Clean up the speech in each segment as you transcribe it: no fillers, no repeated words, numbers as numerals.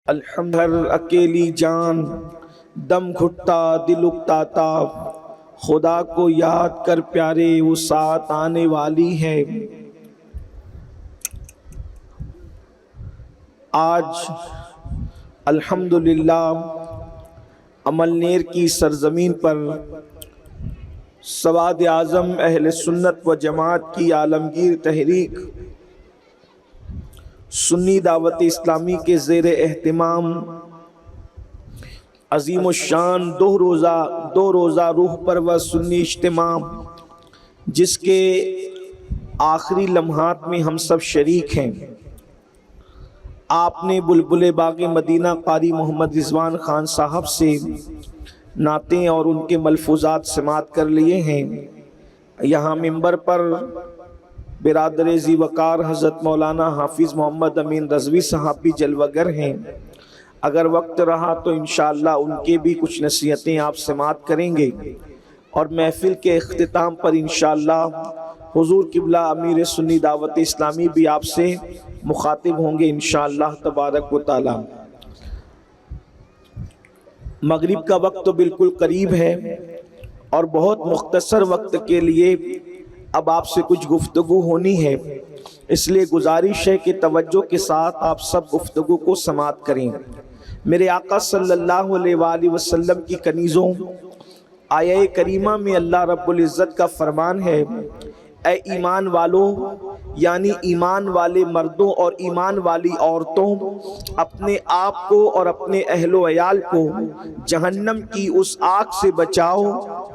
الحمد ہر اکیلی جان دم گھٹتا دل اکتاتا، خدا کو یاد کر پیارے وہ ساتھ آنے والی ہے۔ آج الحمدللہ عملنیر کی سرزمین پر سواد اعظم اہل سنت و جماعت کی عالمگیر تحریک سنی دعوت اسلامی کے زیر اہتمام عظیم الشان دو روزہ روح پرور سنی اجتماع، جس کے آخری لمحات میں ہم سب شریک ہیں۔ آپ نے بلبل باغ مدینہ قاری محمد رضوان خان صاحب سے نعتیں اور ان کے ملفوظات سماعت کر لیے ہیں۔ یہاں منبر پر برادر ذی وقار حضرت مولانا حافظ محمد امین رضوی صاحب بھی جلوگر ہیں۔ اگر وقت رہا تو انشاءاللہ ان کے بھی کچھ نصیحتیں آپ سماعت کریں گے، اور محفل کے اختتام پر انشاءاللہ حضور قبلہ امیر سنی دعوت اسلامی بھی آپ سے مخاطب ہوں گے انشاءاللہ تبارک و تعالی۔ مغرب کا وقت تو بالکل قریب ہے، اور بہت مختصر وقت کے لیے اب آپ سے کچھ گفتگو ہونی ہے، اس لیے گزارش ہے کہ توجہ کے ساتھ آپ سب گفتگو کو سماعت کریں۔ میرے آقا صلی اللہ علیہ وآلہ وسلم کی کنیزوں، آیہ کریمہ میں اللہ رب العزت کا فرمان ہے، اے ایمان والو، یعنی ایمان والے مردوں اور ایمان والی عورتوں، اپنے آپ کو اور اپنے اہل و عیال کو جہنم کی اس آگ سے بچاؤ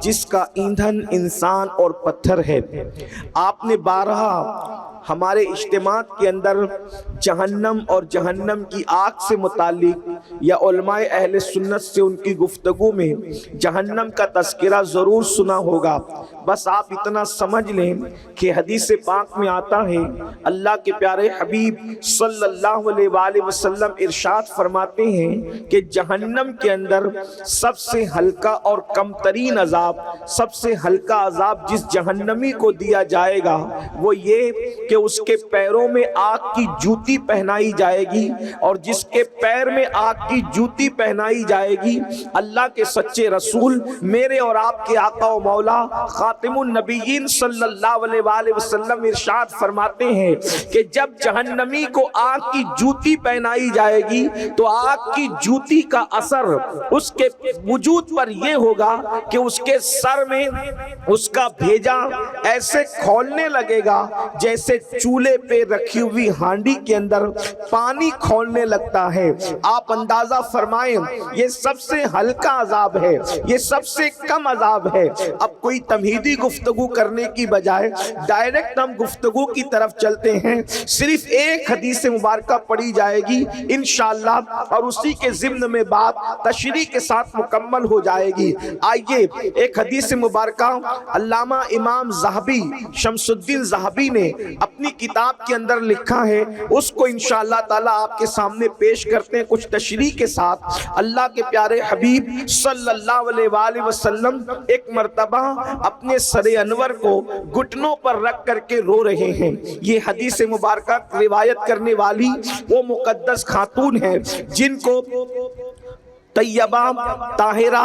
جس کا ایندھن انسان اور پتھر ہے۔ آپ نے بارہا ہمارے اجتماع کے اندر جہنم اور جہنم کی آگ سے متعلق یا علماء اہل سنت سے ان کی گفتگو میں جہنم کا تذکرہ ضرور سنا ہوگا۔ بس آپ اتنا سمجھ لیں کہ حدیث پاک میں آتا ہے، اللہ کے پیارے حبیب صلی اللہ علیہ وآلہ وسلم ارشاد فرماتے ہیں کہ جہنم کے اندر سب سے ہلکا اور کم ترین عذاب، سب سے ہلکا عذاب جس جہنمی کو دیا جائے گا وہ یہ کہ اس کے پیروں میں آگ کی جوتی پہنائی جائے گی، اور جس کے پیر میں آگ کی جوتی پہنائی جائے گی، اللہ کے سچے رسول میرے اور آپ کے آقا و مولا خاتم النبیین صلی اللہ علیہ وآلہ وسلم ارشاد فرماتے ہیں کہ جب جہنمی کو آگ کی جوتی پہنائی جائے گی تو آگ کی جوتی کا اثر اس کے وجود پر یہ ہوگا کہ اس کے سر میں اس کا بھیجا ایسے کھولنے لگے گا جیسے چولہے پہ رکھی ہوئی ہانڈی کے اندر پانی کھولنے لگتا ہے۔ آپ اندازہ فرمائیں، یہ سب سے ہلکا عذاب ہے، یہ سب سے کم عذاب ہے۔ اب کوئی تمہیدی گفتگو کرنے کی بجائے ڈائریکٹ ہم گفتگو کی طرف چلتے ہیں۔ صرف ایک حدیث مبارکہ پڑھی جائے گی انشاءاللہ، اور اسی کے ضمن میں بات تشریح کے ساتھ مکمل ہو جائے گی۔ آئیے ایک حدیث مبارکہ علامہ امام ذہبی شمس الدین ذہبی نے اپنی کتاب کے اندر لکھا ہے، اس کو انشاءاللہ تعالی آپ کے سامنے پیش کرتے ہیں کچھ تشریح کے ساتھ۔ اللہ کے پیارے حبیب صلی اللہ علیہ وآلہ وسلم ایک مرتبہ اپنے سر انور کو گھٹنوں پر رکھ کر کے رو رہے ہیں۔ یہ حدیث مبارکہ روایت کرنے والی وہ مقدس خاتون ہے جن کو طیبہ، طاہرہ،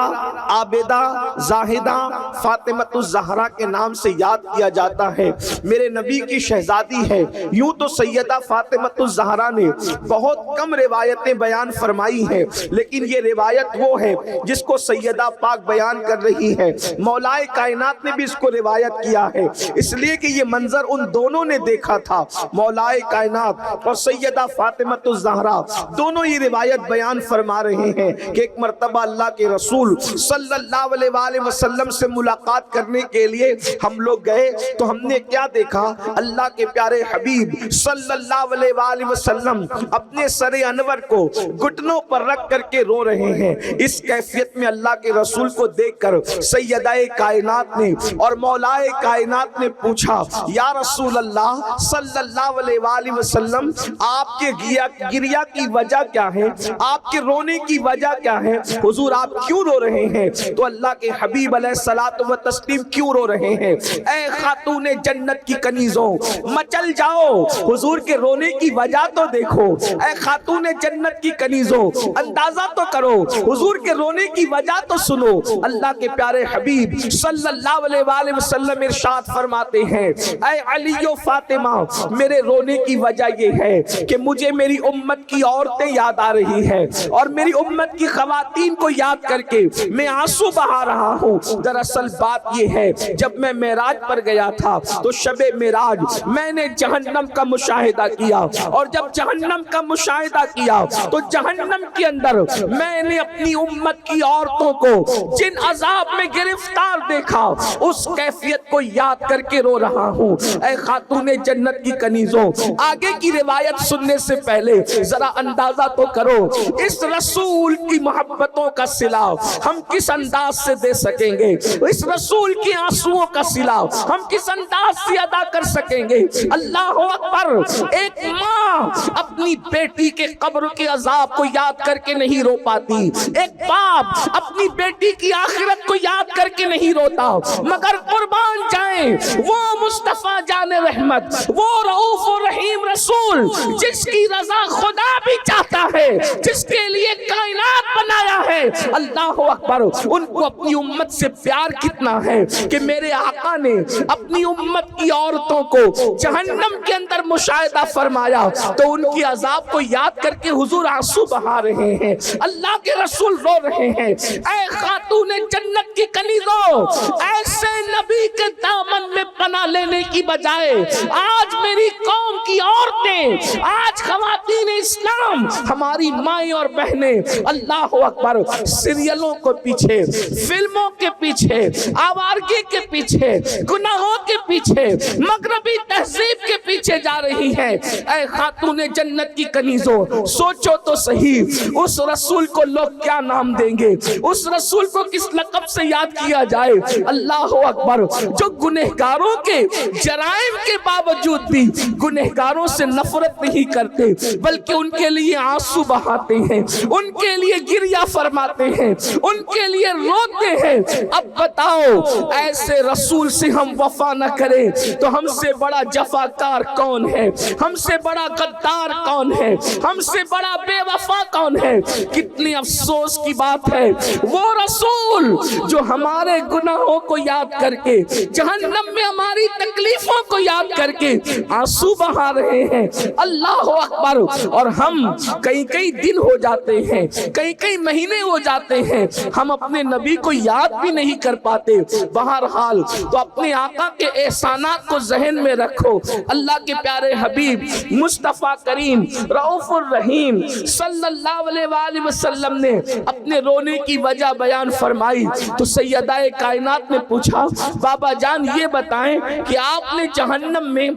عابدہ، زاہدہ، فاطمۃ الزہرا کے نام سے یاد کیا جاتا ہے۔ میرے نبی کی شہزادی ہے۔ یوں تو سیدہ فاطمۃ الزہرا نے بہت کم روایتیں بیان فرمائی ہیں، لیکن یہ روایت وہ ہے جس کو سیدہ پاک بیان کر رہی ہے۔ مولائے کائنات نے بھی اس کو روایت کیا ہے، اس لیے کہ یہ منظر ان دونوں نے دیکھا تھا۔ مولائے کائنات اور سیدہ فاطمۃ الزہرا دونوں یہ روایت بیان فرما رہے ہیں کہ ایک مرتبہ اللہ کے رسول صلی اللہ علیہ وآلہ وسلم سے ملاقات کرنے کے لیے ہم لوگ گئے تو ہم نے کیا دیکھا؟ اللہ کے پیارے حبیب صلی اللہ علیہ وآلہ وسلم اپنے سر انور کو گھٹنوں پر رکھ کر کے رو رہے ہیں۔ اس کیفیت میں اللہ کے رسول کو دیکھ کر سیدہ کائنات نے اور مولائے کائنات نے پوچھا، یا رسول اللہ صلی اللہ علیہ وآلہ وسلم، آپ کے گریہ کی وجہ کیا ہے؟ آپ کے رونے کی وجہ کیا ہے؟ حضور آپ کیوں رو رہے ہیں؟ تو اللہ کے حبیب علیہ الصلوۃ والتسلیم کیوں رو رہے ہیں؟ اے خاتون جنت کی کنیزوں مچل جاؤ، حضور کے رونے کی وجہ تو دیکھو۔ اے خاتون جنت کی کنیزوں اندازہ تو کرو، حضور کے رونے کی وجہ تو سنو۔ اللہ کے پیارے حبیب صلی اللہ علیہ وآلہ وسلم ارشاد فرماتے ہیں، اے علی و فاطمہ میرے رونے کی وجہ یہ ہے کہ مجھے میری امت کی عورتیں یاد آ رہی ہیں اور میری امت کی خواتین کو یاد کر کے میں آنسو بہا رہا ہوں۔ دراصل بات یہ ہے، جب میں معراج پر گیا تھا تو شب معراج میں نے جہنم کا مشاہدہ کیا، اور جب جہنم کا مشاہدہ کیا تو جہنم کے اندر میں نے اپنی امت کی عورتوں کو جن عذاب میں گرفتار دیکھا اس کیفیت کو یاد کر کے رو رہا ہوں۔ اے خاتون جنت کی کنیزوں آگے کی روایت سننے سے پہلے ذرا اندازہ تو کرو اس رسول کی محبتوں کا صلہ ہم کس انداز سے دے سکیں گے، اس رسول کی آنسوؤں کا صلہ ہم کس انداز سے ادا کر سکیں گے۔ اللہ اکبر! ایک ماں اپنی بیٹی کے قبر کے عذاب کو یاد کر کے نہیں رو پاتی، ایک باپ اپنی بیٹی کی آخرت کو یاد کر کے نہیں روتا، مگر قربان جائیں وہ مصطفیٰ جان رحمت، وہ رؤوف و رحیم رسول جس کی رضا خدا بھی چاہتا ہے، جس کے لیے کائنات بنایا ہے۔ اللہ اکبر! ان کو اپنی امت سے پیار کتنا ہے کہ میرے آقا نے اپنی امت کی عورتوں کو جہنم کے اندر مشاہدہ فرمایا تو ان کی عذاب کو یاد کر کے حضور آنسو بہا رہے ہیں، اللہ کے رسول رو رہے ہیں۔ اے خاتون جنت کی کنیزوں، ایسے نبی کے دامن میں پناہ لینے کی بجائے آج میری قوم کی عورتیں، آج خواتین اسلام، ہماری مائیں اور بہنیں اللہ اکبر سیریلوں کو پیچھے، فلموں کے پیچھے، آوارگی کے پیچھے، گناہوں کے پیچھے، مغربی تہذیب کے پیچھے جا رہی ہے۔ اے خاتون جنت کی کنیزوں سوچو تو صحیح، اس رسول کو لوگ کیا نام دیں گے، اس رسول کو کس لقب سے یاد کیا جائے؟ اللہ اکبر! جو گنہگاروں کے جرائم کے باوجود بھی گنہگاروں سے نفرت نہیں کرتے بلکہ ان کے لیے آنسو بہاتے ہیں، ان کے لیے گریہ فرماتے ہیں، ان کے لیے روتے ہیں۔ اب بتاؤ ایسے رسول سے ہم وفا نہ کریں تو ہم سے بڑا جفاکار کون ہے، ہم سے بڑا غدار کون ہے، ہم سے بڑا بے وفا کون ہے؟ کتنی افسوس کی بات ہے وہ رسول جو ہمارے گناہوں کو یاد کر کے، جہنم میں ہماری تکلیفوں کو یاد کر کے آنسو بہا رہے ہیں۔ اللہ اکبر! اور ہم کئی دن ہو جاتے ہیں، کئی مہینے ہو جاتے ہیں، ہم اپنے نبی کو یاد بھی نہیں کر پاتے۔ بہرحال تو اپنے آقا کے احسانات کو ذہن میں رکھو۔ اللہ کے پیارے حبیب مصطفیٰ کریم رؤوف الرحیم صلی اللہ علیہ وآلہ وسلم نے اپنے رونے کی وجہ بیان فرمائی تو سیدہ کائنات نے پوچھا، بابا جان یہ بتائیں کہ آپ نے جہنم میں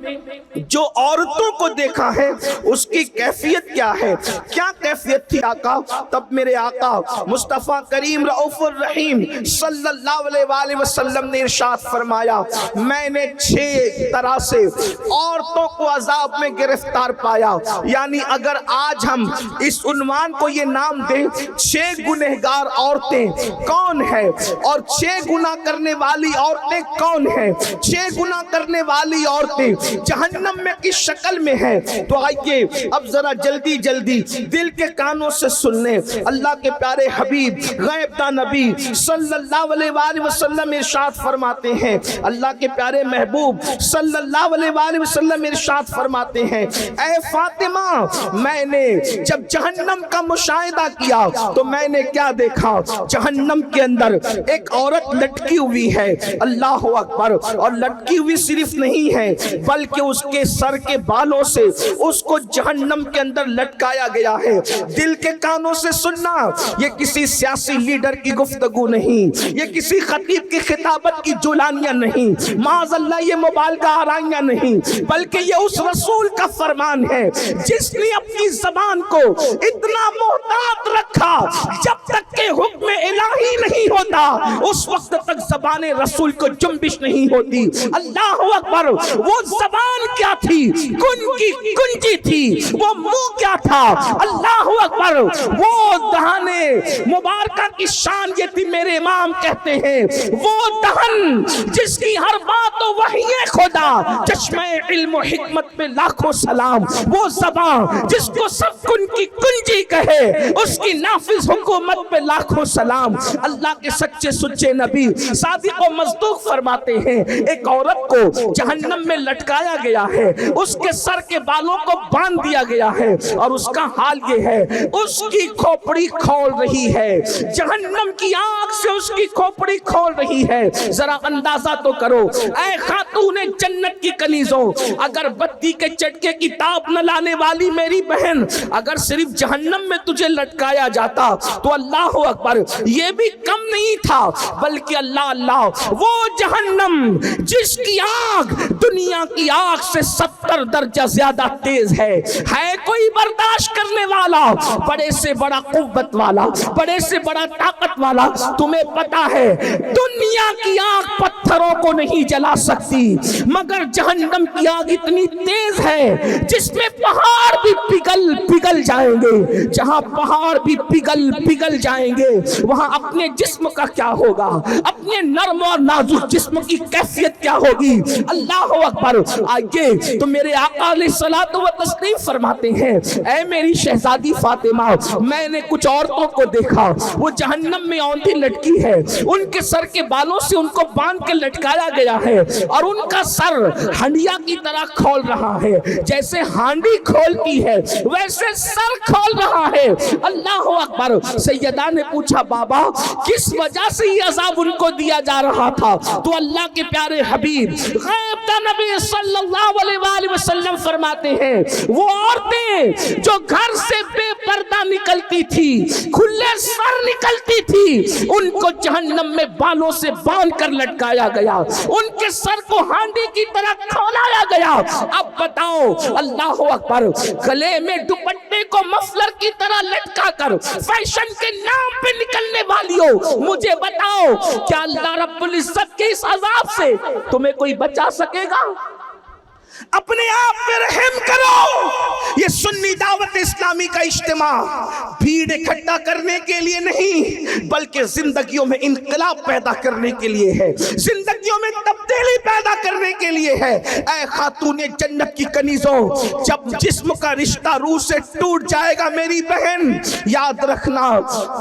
جو عورتوں کو دیکھا ہے اس کی کیفیت کیا ہے؟ کیا کیفیت تھی آقا؟ تب میرے آقا مصطفیٰ کریم رؤوف الرحیم صلی اللہ علیہ وآلہ وسلم نے ارشاد فرمایا، میں نے 6 طرح سے عورتوں کو عذاب میں گرفتار پایا۔ یعنی اگر آج ہم اس عنوان کو یہ نام دیں 6 گنہگار عورتیں کون ہیں اور 6 گناہ کرنے والی عورتیں کون ہیں، 6 گناہ کرنے والی عورتیں جہنم میں کس شکل میں ہیں، تو آئیے اب ذرا جلدی دل کے کانوں سے سن لیں۔ اللہ کے پیارے حبیب غیب داں نبی صلی اللہ علیہ وآلہ وسلم ارشاد فرماتے ہیں، اللہ کے پیارے محبوب صلی اللہ علیہ وآلہ وسلم ارشاد فرماتے ہیں، اے فاطمہ میں نے جب جہنم کا مشاہدہ کیا تو میں نے کیا دیکھا؟ جہنم کے اندر ایک عورت لٹکی ہوئی ہے، اللہ اکبر! اور لٹکی ہوئی صرف نہیں ہے بلکہ اس کے سر کے بالوں سے اس کو جہنم کے اندر لٹکایا گیا ہے۔ دل کے کانوں سے سننا، یہ کسی سیاسی لیڈر کی گفتگو نہیں، یہ کسی خطیب کی خطابت کی جولانیاں نہیں، معاذ اللہ یہ مبالغہ آرائیاں نہیں، بلکہ یہ اس رسول کا فرمان ہے جس نے اپنی زبان کو اتنا محتاط رکھا جب تک کہ حکم الہی نہیں ہوتا اس وقت تک زبان رسول کو جنبش نہیں ہوتی۔ اللہ اکبر! وہ زبان کیا تھی؟ کن کی کنجی تھی، وہ منہ کیا تھا؟ اللہ اکبر، وہ دہانے مبارکہ کی شان یہ تھی، میرے امام کہتے ہیں وہ دہن جس کی ہر بات و وحی خدا، چشمہ علم و حکمت پہ لاکھوں سلام، وہ زبان جس کو سب کن کی کنجی کہے، اس کی نافذ حکومت پہ لاکھوں سلام۔ اللہ کے سچے سچے نبی صادق و مصدوق فرماتے ہیں ایک عورت کو جہنم میں لٹکایا گیا ہے، اس کے سر کے بالوں کو باندھ دیا گیا ہے، اور اس کا حال یہ ہے اس کی کھوپڑی کھول رہی ہے، جہنم کی آگ سے اس کی کھوپڑی کھول رہی ہے۔ ذرا اندازہ تو کرو اے خاتون جنت کی کنیزوں، اگر بتی کے چٹکے کی تاب نہ لانے والی میری بہن، اگر صرف جہنم میں تجھے لٹکایا جاتا تو اللہ اکبر یہ بھی کم نہیں تھا، بلکہ اللہ اللہ وہ جہنم جس کی آگ دنیا کی آگ سے 70 درجہ زیادہ تیز ہے کوئی برداشت کرنے والا؟ بڑے سے بڑا قوت والا، بڑے سے بڑا طاقت والا؟ تمہیں پتا ہے دنیا کی آگ پتھروں کو نہیں جلا سکتی، مگر جہنم کی آگ اتنی تیز ہے جس میں پہاڑ بھی پگھل جائیں گے۔ جہاں پہاڑ بھی پگھل جائیں گے وہاں اپنے جسم کا کیا ہوگا، اپنے نرم اور نازک جسم کی کیفیت کیا ہوگی؟ اللہ اکبر۔ آئیے تو میرے آقا علیہ الصلوۃ والتسلیم فرماتے ہیں اے میری شہزادی فاطمہ، میں نے کچھ عورتوں کو دیکھا وہ جہنم میں اوندھی لٹکی ہے، ان کے سر کے بالوں سے ان کو باندھ کے لٹکایا گیا ہے، اور ان کا سر ہنڈیا کی طرح کھول رہا ہے، جیسے ہانڈی کھولتی ہے ویسے سر کھول رہا ہے۔ اللہ اکبر۔ سیدہ نے پوچھا بابا کس وجہ سے یہ عذاب ان کو دیا جا رہا تھا؟ تو اللہ کے پیارے حبیب غیب کا نبی صلی اللہ علیہ وآلہ وسلم فرماتے ہیں وہ عورتیں جو گھر سے بے پردہ نکلتی تھی، کھلے سر نکلتی تھی، ان کو جہنم میں بالوں سے باندھ کر لٹکایا گیا، ان کے سر کو ہانڈی کی طرح کھولایا گیا۔ اب بتاؤ اللہ اکبر، گلے میں دوپٹے کو مفلر کی طرح لٹکا کر فیشن کے نام پہ نکلنے والیوں، مجھے بتاؤ کیا اللہ رب العزت کے اس عذاب سے تمہیں کوئی بچا سکے گا؟ اپنے آپ پہ رحم کرو۔ یہ سنی دعوت اسلامی کا اجتماع بھیڑ اکٹھا کرنے کے لیے نہیں بلکہ زندگیوں میں انقلاب پیدا کرنے کے لیے ہے، زندگیوں میں تبدیلی پیدا کرنے کے لیے ہے۔ اے خاتون جنت کی کنیزوں، جب جسم کا رشتہ روح سے ٹوٹ جائے گا میری بہن، یاد رکھنا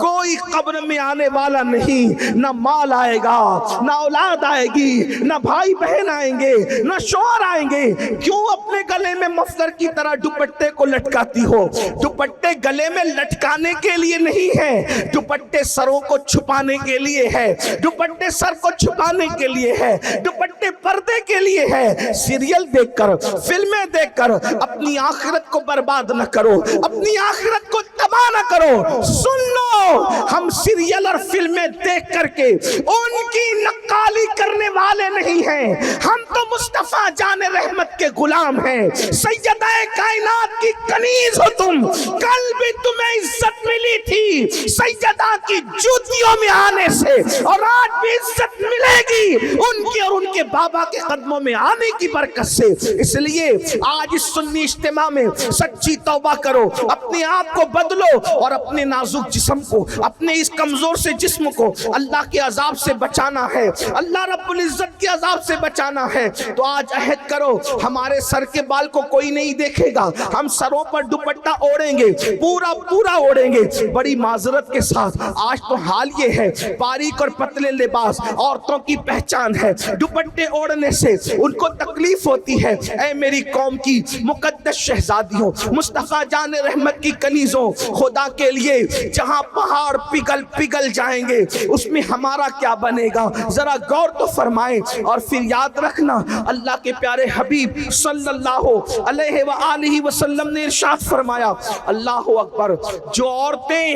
کوئی قبر میں آنے والا نہیں، نہ مال آئے گا، نہ اولاد آئے گی، نہ بھائی بہن آئیں گے، نہ شوہر آئیں گے۔ کیوں اپنے گلے میں مفلر کی طرح دوپٹے کو لٹکاتی ہو؟ دوپٹے گلے میں لٹکانے کے لیے نہیں ہے، دوپٹے سروں کو چھپانے کے لیے ہے، دوپٹے سر کو چھپانے کے لیے ہے، دوپٹے پردے کے لیے ہے۔ سیریل دیکھ کر، فلمیں دیکھ کر اپنی آخرت کو برباد نہ کرو، اپنی آخرت کو تباہ نہ کرو۔ سن لو، ہم سیریل اور فلمیں دیکھ کر کے ان کی نقالی کرنے والے نہیں ہیں، ہم تو مصطفیٰ جان رحمت کے غلام ہیں۔ سیدہ کائنات کی کنیز ہو تم، کل بھی تمہیں عزت ملی تھی سیدہ کی جوتیوں میں آنے سے، اور آج بھی عزت ملے گی ان کی اور ان کے بابا کے قدموں میں آنے کی برکت سے۔ اس لیے آج اس سنی اجتماع میں سچی توبہ کرو، اپنے آپ کو بدلو، اور اپنے نازک جسم کو، اپنے اس کمزور سے جسم کو اللہ کے عذاب سے بچانا ہے، اللہ رب العزت کے عذاب سے بچانا ہے۔ تو آج عہد کرو ہمارے سر کے بال کو کوئی نہیں دیکھے گا، ہم سروں پر دوپٹہ اوڑیں گے، پورا اوڑیں گے۔ بڑی معذرت کے ساتھ آج تو حال یہ ہے، باریک اور پتلے لباس عورتوں کی پہچان ہے، دوپٹے اوڑنے سے ان کو تکلیف ہوتی ہے۔ اے میری قوم کی مقدس شہزادیوں، مصطفیٰ جان رحمت کی کنیزوں، خدا کے لیے جہاں پہاڑ پگھل جائیں گے اس میں ہمارا کیا بنے گا؟ ذرا غور تو فرمائیں۔ اور پھر یاد رکھنا اللہ کے پیارے حبیب صلی اللہ علیہ وآلہ وسلم نے ارشاد فرمایا، اللہ اکبر، جو عورتیں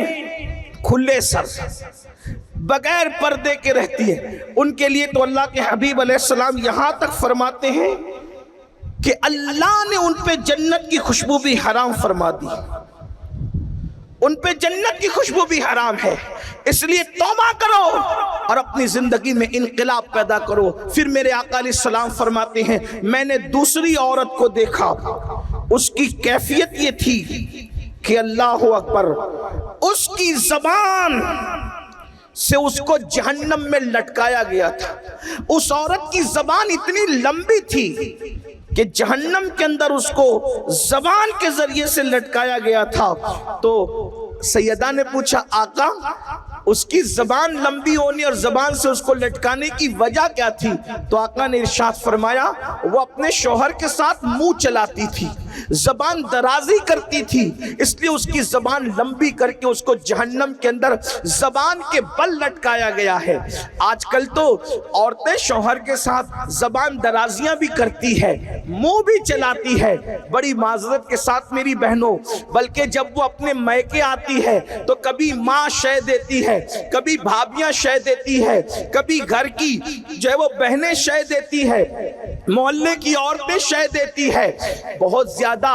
کھلے سر بغیر پردے کے رہتی ہیں ان کے لیے تو اللہ کے حبیب علیہ السلام یہاں تک فرماتے ہیں کہ اللہ نے ان پہ جنت کی خوشبو بھی حرام فرما دی، ان پہ جنت کی خوشبو بھی حرام ہے۔ اس لیے توبہ کرو اور اپنی زندگی میں انقلاب پیدا کرو۔ پھر میرے آقا علیہ السلام فرماتے ہیں میں نے دوسری عورت کو دیکھا اس کی کیفیت یہ تھی کہ اللہ اکبر، اس کی زبان سے اس کو جہنم میں لٹکایا گیا تھا۔ اس عورت کی زبان اتنی لمبی تھی کہ جہنم کے اندر اس کو زبان کے ذریعے سے لٹکایا گیا تھا۔ تو سیدہ نے پوچھا آقا اس کی زبان لمبی ہونی اور زبان سے اس کو لٹکانے کی وجہ کیا تھی؟ تو آقا نے ارشاد فرمایا وہ اپنے شوہر کے ساتھ منہ چلاتی تھی، زبان درازی کرتی تھی، اس لیے اس کی زبان لمبی کر کے اس کو جہنم کے اندر زبان کے بل لٹکایا گیا ہے۔ آج کل تو عورتیں شوہر کے ساتھ زبان درازیاں بھی کرتی ہے، منہ بھی چلاتی ہے۔ بڑی معذرت کے ساتھ میری بہنوں، بلکہ جب وہ اپنے میکے آتی ہے تو کبھی ماں شے دیتی ہے، کبھی بھابیاں شے دیتی ہے، کبھی گھر کی جو ہے وہ بہنیں شے دیتی ہے، محلے کی عورتیں شے دیتی ہے۔ بہت زیادہ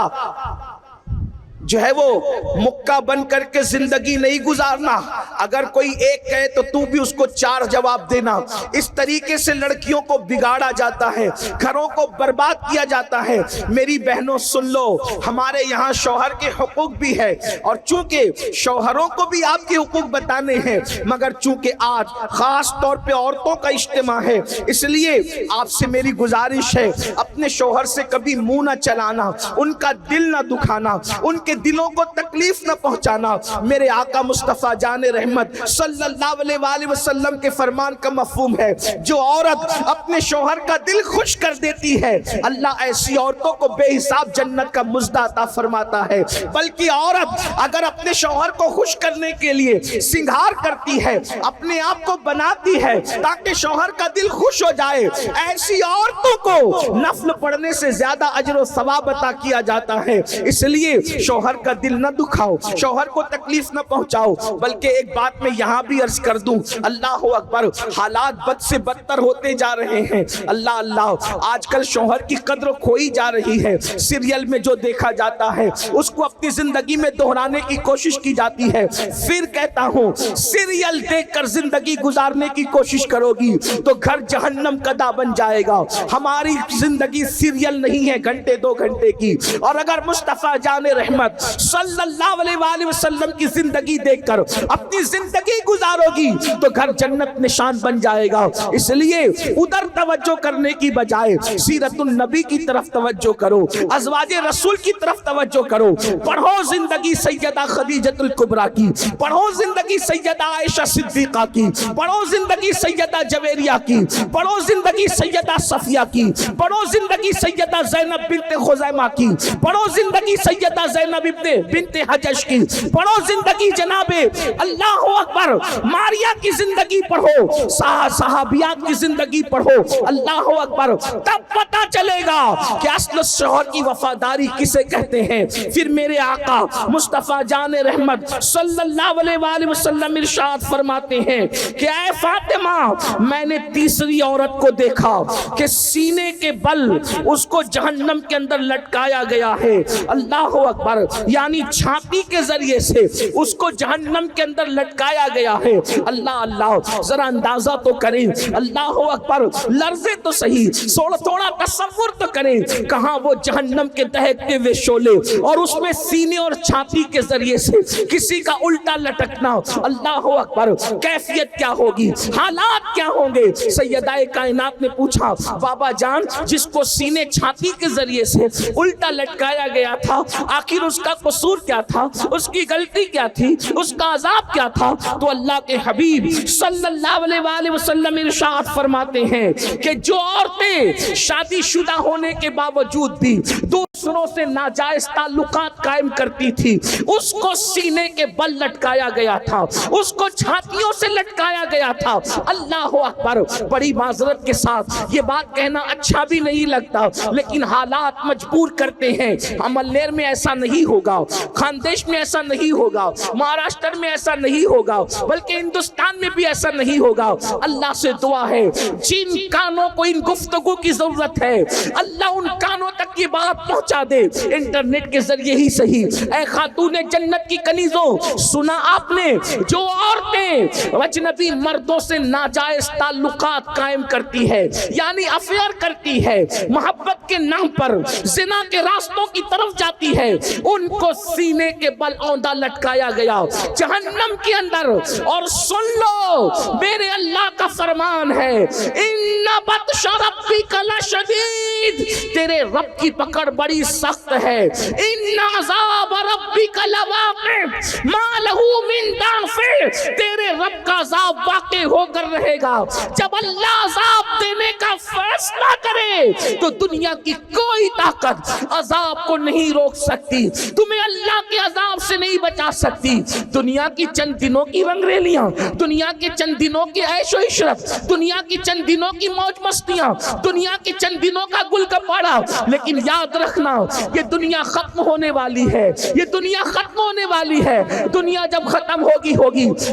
جو ہے وہ مکہ بن کر کے زندگی نہیں گزارنا، اگر کوئی ایک کہے تو تو بھی اس کو 4 جواب دینا۔ اس طریقے سے لڑکیوں کو بگاڑا جاتا ہے، گھروں کو برباد کیا جاتا ہے۔ میری بہنوں سن لو، ہمارے یہاں شوہر کے حقوق بھی ہے، اور چونکہ شوہروں کو بھی آپ کے حقوق بتانے ہیں، مگر چونکہ آج خاص طور پہ عورتوں کا اجتماع ہے، اس لیے آپ سے میری گزارش ہے اپنے شوہر سے کبھی منہ نہ چلانا، ان کا دل نہ دکھانا، ان کے دلوں کو تکلیف نہ پہنچانا۔ میرے آقا مصطفیٰ جان رحمت صلی اللہ علیہ وآلہ وسلم کے فرمان کا مفہوم ہے، جو عورت اپنے شوہر کا دل خوش کر دیتی ہے اللہ ایسی عورتوں کو بے حساب جنت کا مزدہ عطا فرماتا ہے۔ بلکہ عورت اگر اپنے شوہر کو خوش کرنے کے لیے سنگھار کرتی ہے، اپنے آپ کو بناتی ہے تاکہ شوہر کا دل خوش ہو جائے، ایسی عورتوں کو نفل پڑھنے سے زیادہ اجر و ثواب عطا کیا جاتا ہے۔ اس لیے شوہر کا دل نہ دکھاؤ، شوہر کو تکلیف نہ پہنچاؤ۔ بلکہ ایک بات میں یہاں بھی عرض کر دوں، اللہ اکبر، حالات بد سے بدتر ہوتے جا رہے ہیں۔ اللہ اللہ، آج کل شوہر کی قدر کھوئی جا رہی ہے۔ سیریل میں جو دیکھا جاتا ہے اس کو اپنی زندگی میں دہرانے کی کوشش کی جاتی ہے۔ پھر کہتا ہوں، سیریل دیکھ کر زندگی گزارنے کی کوشش کرو گی تو گھر جہنم کا دا بن جائے گا۔ ہماری زندگی سیریل نہیں ہے گھنٹے 2 گھنٹے کی، اور اگر مصطفیٰ جان رحمت صلی اللہ علیہ وآلہ وسلم کی زندگی دیکھ کر اپنی زندگی گزارو گی تو گھر جنت نشان بن جائے گا۔ اس لیے ادھر توجہ کرنے کی بجائے سیرت النبی کی طرف توجہ کرو، ازواج رسول کی طرف توجہ کرو۔ پڑھو زندگی سیدہ خدیجہ الکبریٰ کی، پڑھو زندگی سیدہ عائشہ صدیقہ کی، پڑھو زندگی سیدہ جویریہ کی، پڑھو زندگی سیدہ صفیہ کی، پڑھو زندگی سیدہ زینب بنت خزیمہ کی، پڑھو زندگی سیدہ زینب بنت حجش کی، پڑھو زندگی جناب اللہ اکبر ماریہ کی زندگی پڑھو، صحابیات کی زندگی پڑھو، اللہ اکبر، تب پتہ چلے گا کہ اصل شوہر کی وفاداری کسے کہتے ہیں۔ پھر میرے آقا مصطفیٰ جان رحمت صلی اللہ علیہ وآلہ وسلم ارشاد فرماتے ہیں کہ اے فاطمہ، میں نے تیسری عورت کو دیکھا کہ سینے کے بل اس کو جہنم کے اندر لٹکایا گیا ہے، اللہ اکبر، یعنی چھاتی کے ذریعے سے اس کو جہنم کے اندر لٹکایا گیا ہے۔ اللہ اللہ، ذرا اندازہ تو کریں، اللہ اکبر، لرزے تو صحیح، تھوڑا تصور تو کریں، کہاں وہ جہنم کے دہکتے ہوئے شعلے اور اس میں سینے اور چھاتی کے ذریعے سے کسی کا الٹا لٹکنا، اللہ اکبر، کیفیت کیا ہوگی، حالات کیا ہوں گے۔ سیدہ کائنات نے پوچھا بابا جان، جس کو سینے چھاتی کے ذریعے سے الٹا لٹکایا گیا تھا، آخر اس کا قصور کیا تھا، اس کی غلطی کیا تھی، اس کا عذاب کیا تھا؟ تو اللہ کے حبیب صلی اللہ علیہ وآلہ وسلم ارشاد فرماتے ہیں کہ جو عورتیں شادی شدہ ہونے کے باوجود بھی دوسروں سے ناجائز تعلقات قائم کرتی تھی، اس کو سینے کے بل لٹکایا گیا تھا، اس کو چھاتیوں سے لٹکایا گیا تھا۔ اللہ اکبر، بڑی معذرت کے ساتھ یہ بات کہنا اچھا بھی نہیں لگتا، لیکن حالات مجبور کرتے ہیں۔ عمل لیر میں ایسا نہیں ہو ہوگا، خاندیش میں ایسا نہیں ہوگا، مہاراشٹر میں ایسا نہیں ہوگا، بلکہ ہندوستان میں بھی ایسا نہیں ہوگا۔ اللہ سے دعا ہے جن کانوں کو ان گفتگو کی ضرورت ہے اللہ ان کانوں تک یہ بات پہنچا دے، انٹرنیٹ کے ذریعے ہی صحیح۔ اے خاتون جنت کی کنیزوں، سنا آپ نے جو عورتیں اجنبی مردوں سے ناجائز تعلقات قائم کرتی ہے، یعنی افیئر کرتی ہے، محبت کے نام پر زنا کے راستوں کی طرف جاتی ہے، ان کو سینے کے بل اوندا لٹکایا گیا جہنم کے اندر۔ اور سن لو میرے اللہ کا فرمان ہے ان بطش ربک لشدید، تیرے رب کی پکڑ بڑی سخت ہے۔ ان عذاب ربک لواقع ما لہ من دافع، تیرے رب کا عذاب واقع ہو کر رہے گا۔ جب اللہ عذاب دینے کا فیصلہ کرے تو دنیا کی کوئی طاقت عذاب کو نہیں روک سکتی، تمہیں اللہ کے عذاب سے نہیں بچا سکتی۔ دنیا کی چند دنوں کی رنگریلیاں، دنیا کے چند دنوں کی عیش و عشرت، دنیا کی چند دنوں کی موج مستیاں، دنیا کی چند دنوں کا گل گپاڑا، لیکن یاد رکھنا یہ دنیا ختم ہونے والی ہے، یہ دنیا ختم ہونے والی ہے۔ دنیا جب ختم ہوگی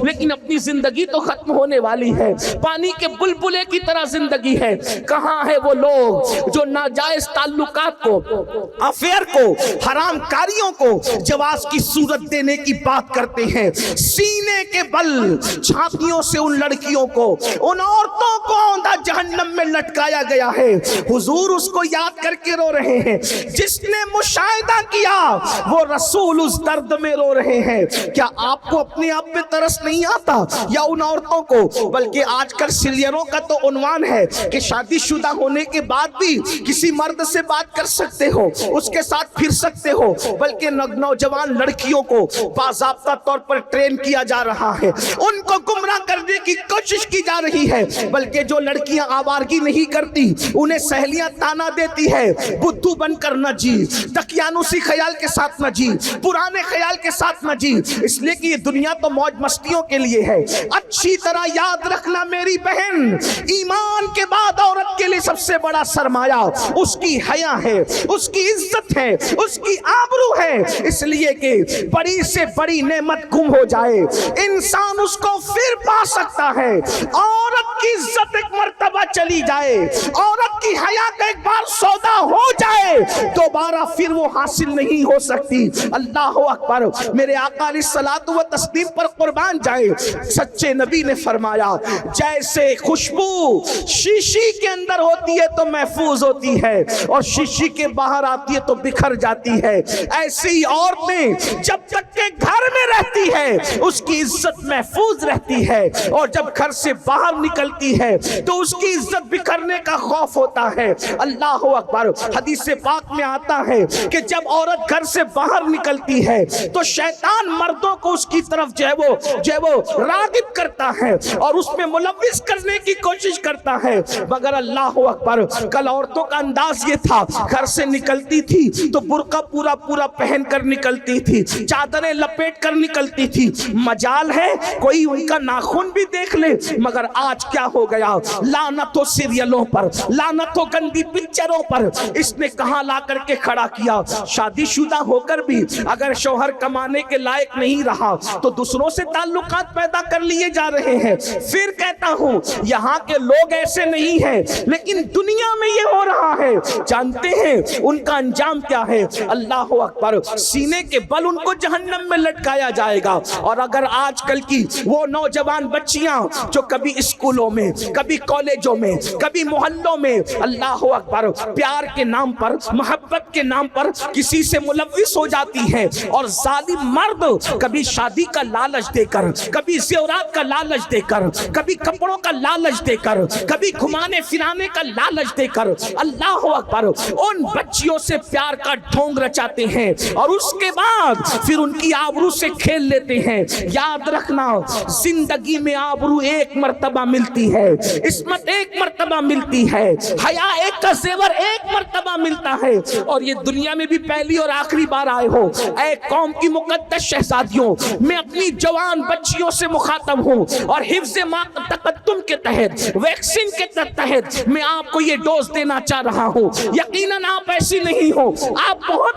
لیکن اپنی زندگی تو ختم ہونے والی ہے، پانی کے بلبلے کی طرح زندگی ہے۔ کہاں ہے وہ لوگ جو ناجائز تعلقات کو، افیئر کو، حرام کاریوں کو جواز کی صورت دینے کی بات کرتے ہیں؟ سینے کے بل چھاتیوں سے ان لڑکیوں کو، ان عورتوں کو اوندا جہنم میں لٹکایا گیا ہے۔ حضور اس کو یاد کر کے رو رہے ہیں، جس نے مشاہدہ کیا وہ رسول اس درد میں رو رہے ہیں۔ کیا آپ کو اپنے آپ پہ ترس نہیں آتا یا ان عورتوں کو؟ بلکہ آج کل سیریلوں کا تو عنوان ہے کہ شادی شدہ ہونے کے بعد بھی کسی مرد سے بات کر سکتے ہو، اس کے ساتھ پھر سکتے ہو، بلکہ نوجوان لڑکیوں کو باضابطہ طور پر ٹرین کیا جا رہا ہے، ان کو گمراہ کرنے کی کوشش کی جا رہی ہے۔ بلکہ جو لڑکیاں آوارگی نہیں کرتی انہیں سہیلیاں تانا دیتی ہے، بدھو بن کر نہ جی، دقیانوسی خیال کے ساتھ نہ جی، پرانے خیال کے ساتھ نہ جی، اس لیے کہ یہ دنیا تو موج مستیوں کے لیے ہے۔ اچھی طرح یاد رکھنا میری بہن، ایمان کے بعد عورت کے لیے سب سے بڑا سرمایہ اس کی حیا ہے، اس کی عزت ہے، اس کی آبرو ہے۔ اس لیے کہ بڑی سے بڑی نعمت گم ہو جائے انسان اس کو پھر پا سکتا ہے، عورت کی عزت ایک مرتبہ چلی جائے، عورت کی حیا کا ایک بار سودا ہو جائے، دوبارہ پھر وہ حاصل نہیں ہو سکتی۔ اللہ اکبر، میرے آقا علیہ الصلوۃ والتسلیم پر قربان جائے، سچے نبی نے فرمایا جیسے خوشبو شیشی کے اندر ہوتی ہے تو محفوظ ہوتی ہے اور شیشی کے باہر آتی ہے تو بکھر جاتی ہے، ایسے ہی عورتیں جب تک کہ گھر میں رہتی ہے اس کی عزت محفوظ رہتی ہے، اور جب گھر سے باہر نکلتی ہے تو اس کی عزت بکھرنے کا خوف ہوتا ہے۔ اللہ اکبر، حدیث پاک میں آتا ہے کہ جب عورت گھر سے باہر نکلتی ہے تو شیطان مردوں کو اس کی طرف جو ہے وہ راغب کرتا ہے اور اس میں ملوث کرنے کی کوشش کرتا ہے۔ مگر اللہ اکبر، کل عورتوں کا انداز یہ تھا، گھر سے نکلتی تھی تو برقع پورا پہن کر نکلتی تھی، چادریں لپیٹ کر نکلتی تھی، مجال ہے کوئی ان کا ناخن بھی دیکھ لے۔ مگر آج کیا ہو گیا؟ لعنت ہو سیریلوں پر، لعنت ہو گندی پکچروں پر۔ اس نے کہاں لا کر کے کھڑا کیا؟ شادی شدہ ہو کر بھی اگر شوہر کمانے کے لائق نہیں رہا تو دوسروں سے تعلقات پیدا کر لیے جا رہے ہیں۔ پھر کہتا ہوں یہاں کے لوگ ایسے نہیں ہیں، لیکن دنیا میں یہ ہو رہا ہے۔ جانتے ہیں ان کا انجام کیا ہے؟ اللہ اکبر، سینے کے بل ان کو جہنم میں لٹکایا جائے گا۔ اور اگر آج کل کی وہ نوجوان بچیاں جو کبھی اسکولوں میں، کبھی کالجوں میں، کبھی محلوں میں، اللہ اکبر، پیار کے نام پر، محبت کے نام پر کسی سے ملوث ہو جاتی ہیں، اور ظالم مرد کبھی شادی کا لالچ دے کر، کبھی زیورات کا لالچ دے کر، کبھی کپڑوں کا لالچ دے کر، کبھی گھمانے پھرانے کا لالچ دے کر، اللہ اکبر، ان بچیوں سے پیار کا ڈھونگ رچاتے ہیں اور اس کے بعد پھر ان کی آبرو سے کھیل لیتے ہیں۔ یاد رکھنا زندگی میں آبرو ایک مرتبہ ملتی ہے، عصمت ایک مرتبہ ملتی ہے، حیا ایک کا زیور ایک مرتبہ ملتا ہے، اور یہ دنیا میں بھی پہلی اور آخری بار آئے ہو۔ اے قوم کی مقدس شہزادیوں، میں اپنی جوان بچیوں سے مخاطب ہوں اور حفظ تقدم کے تحت، ویکسین کے تحت میں آپ کو یہ ڈوز دینا چاہ رہا ہوں۔ یقیناً آپ ایسی نہیں ہو، آپ بہت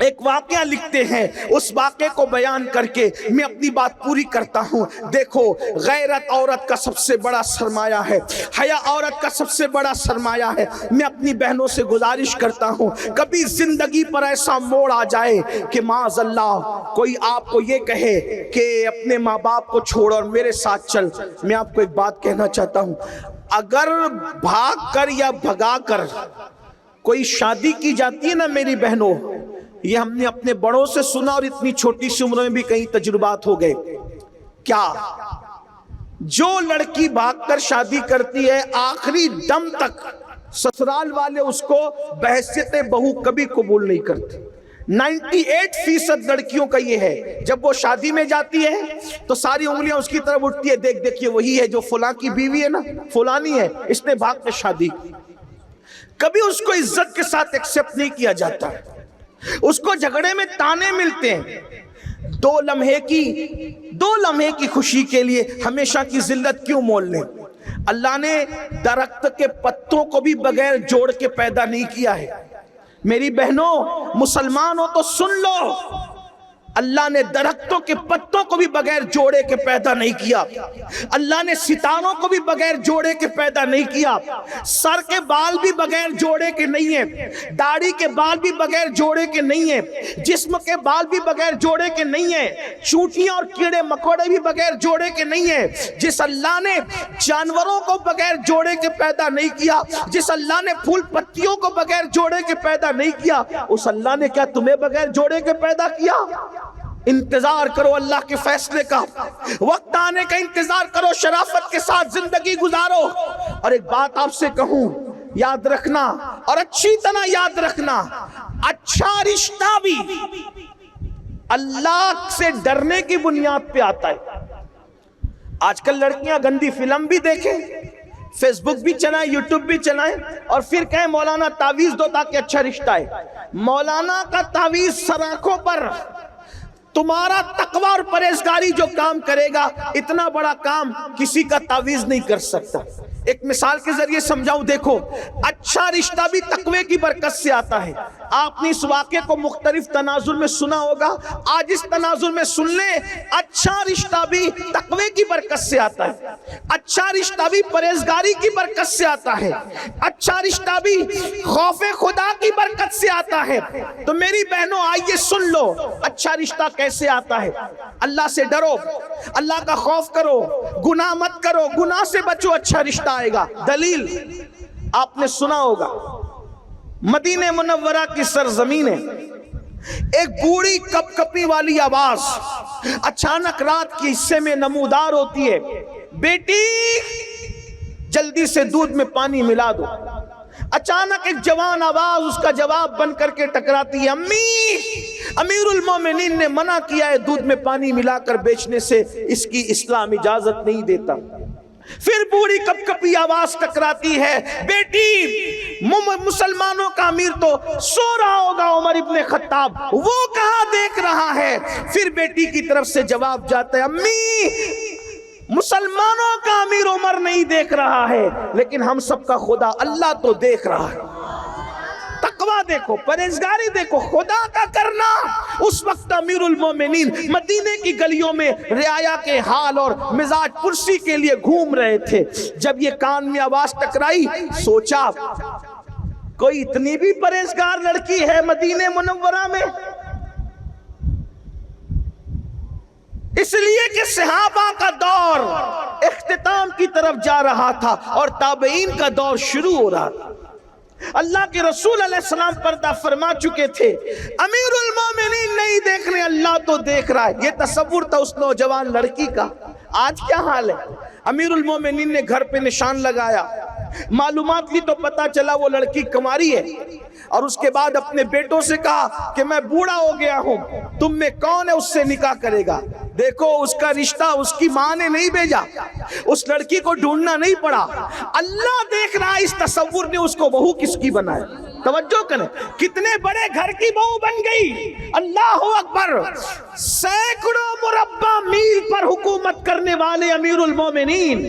ایک واقعہ لکھتے ہیں، اس واقعے کو بیان کر کے میں اپنی بات پوری کرتا ہوں۔ دیکھو، غیرت عورت کا سب سے بڑا سرمایہ ہے، حیا عورت کا سب سے بڑا سرمایہ ہے۔ میں اپنی بہنوں سے گزارش کرتا ہوں، کبھی زندگی پر ایسا موڑ آ جائے کہ معاذ اللہ کوئی آپ کو یہ کہے کہ اپنے ماں باپ کو چھوڑ اور میرے ساتھ چل، میں آپ کو ایک بات کہنا چاہتا ہوں، اگر بھاگ کر یا بھگا کر کوئی شادی کی جاتی ہے نا میری بہنوں، یہ ہم نے اپنے بڑوں سے سنا اور اتنی چھوٹی سی عمر میں بھی کئی تجربات ہو گئے، کیا جو لڑکی بھاگ کر شادی کرتی ہے آخری دم تک سسرال والے اس کو بحیثیت بہو کبھی قبول نہیں کرتے۔ 98% لڑکیوں کا یہ ہے، جب وہ شادی میں جاتی ہے تو ساری انگلیاں اس کی طرف اٹھتی ہے، دیکھ دیکھیے وہی ہے جو فلاں کی بیوی ہے نا، فلانی ہے، اس نے بھاگ کر شادی کی۔ کبھی اس کو عزت کے ساتھ ایکسپٹ نہیں کیا جاتا، اس کو جھگڑے میں تانے ملتے ہیں۔ دو لمحے کی خوشی کے لیے ہمیشہ کی ذلت کیوں مول لیں؟ اللہ نے درخت کے پتوں کو بھی بغیر جوڑ کے پیدا نہیں کیا ہے۔ میری بہنوں، مسلمان ہو تو سن لو، اللہ نے درختوں کے پتوں کو بھی بغیر جوڑے کے پیدا نہیں کیا، اللہ نے ستاروں کو بھی بغیر جوڑے کے پیدا نہیں کیا، سر کے بال بھی بغیر جوڑے کے نہیں ہیں، داڑھی کے بال بھی بغیر جوڑے کے نہیں ہیں، جسم کے بال بھی بغیر جوڑے کے نہیں ہیں، چونٹیاں اور کیڑے مکوڑے بھی بغیر جوڑے کے نہیں ہیں۔ جس اللہ نے جانوروں کو بغیر جوڑے کے پیدا نہیں کیا، جس اللہ نے پھول پتیوں کو بغیر جوڑے کے پیدا نہیں کیا، اس اللہ نے کیا تمہیں بغیر جوڑے کے پیدا کیا؟ انتظار کرو اللہ کے فیصلے کا، وقت آنے کا انتظار کرو، شرافت کے ساتھ زندگی گزارو۔ اور ایک بات آپ سے کہوں، یاد رکھنا اور اچھی طرح یاد رکھنا، اچھا رشتہ بھی اللہ سے ڈرنے کی بنیاد پہ آتا ہے۔ آج کل لڑکیاں گندی فلم بھی دیکھیں، فیس بک بھی چلائیں، یوٹیوب بھی چلائیں، اور پھر کہیں مولانا تعویذ دو تاکہ اچھا رشتہ ہے۔ مولانا کا تعویذ سر آنکھوں پر، تمہارا تقوی اور پرہیزگاری جو کام کرے گا، اتنا بڑا کام کسی کا تعویذ نہیں کر سکتا۔ ایک مثال کے ذریعے سمجھاؤں، دیکھو، اچھا رشتہ بھی تقوی کی برکت سے آتا ہے۔ آپ نے اس واقعے کو مختلف تناظر میں سنا ہوگا، آج اس تناظر میں سن لیں، اچھا رشتہ بھی تقوی کی برکت سے آتا ہے، اچھا رشتہ بھی پرہیزگاری کی برکت سے آتا ہے، اچھا رشتہ بھی خوف خدا کی برکت سے آتا ہے۔ تو میری بہنوں آئیے سن لو، اچھا رشتہ کیسے آتا ہے۔ اللہ سے ڈرو، اللہ کا خوف کرو، گناہ مت کرو، گناہ سے بچو، اچھا رشتہ آئے گا۔ دلیل آپ نے سنا ہوگا، مدینہ منورہ کی سرزمین ہے، ایک بوڑھی کپ کپی والی آواز اچانک رات کے حصے میں نمودار ہوتی ہے، بیٹی جلدی سے دودھ میں پانی ملا دو۔ اچانک ایک جوان آواز اس کا جواب بن کر کے ٹکراتی ہے، امی، امیر المومنین نے منع کیا ہے دودھ میں پانی ملا کر بیچنے سے، اس کی اسلام اجازت نہیں دیتا۔ پھر بوڑھی کپ کپی آواز ٹکراتی ہے، بیٹی مسلمانوں کا امیر تو سو رہا ہوگا، عمر ابن خطاب، وہ کہاں دیکھ رہا ہے؟ پھر بیٹی کی طرف سے جواب جاتا ہے، امی، مسلمانوں کا امیر عمر نہیں دیکھ رہا ہے، لیکن ہم سب کا خدا اللہ تو دیکھ رہا ہے۔ تقوی دیکھو، پرہیزگاری دیکھو، خدا کا کرنا۔ اس وقت امیر المومنین مدینے کی گلیوں میں رعایا کے حال اور مزاج پرسی کے لیے گھوم رہے تھے۔ جب یہ کان میں آواز ٹکرائی، سوچا کوئی اتنی بھی پرہیزگار لڑکی ہے مدینے منورہ میں؟ اس لیے کہ صحابہ کا دور اختتام کی طرف جا رہا تھا اور تابعین کا دور شروع ہو رہا تھا۔ اللہ کے رسول علیہ السلام پردہ فرما چکے تھے، امیر المومنین نہیں دیکھ رہے، اللہ تو دیکھ رہا ہے۔ یہ تصور تھا اس نوجوان لڑکی کا۔ آج کیا حال ہے؟ امیر المومنین نے گھر پہ نشان لگایا، معلومات لی تو پتا چلا وہ لڑکی کنواری ہے، اور اس کے بعد اپنے بیٹوں سے کہا کہ میں بوڑھا ہو گیا ہوں، تم میں کون ہے اس سے نکاح کرے گا؟ دیکھو، اس کا رشتہ اس کی ماں نے نہیں بھیجا، اس لڑکی کو ڈھونڈنا نہیں پڑا، اللہ دیکھ رہا۔ اس تصور نے اس کو بہو کس کی بنایا؟ توجہ کریں، کتنے بڑے گھر کی بہو بن گئی، اللہ اکبر۔ سینکڑوں مربع میل پر حکومت کرنے والے امیر المومنین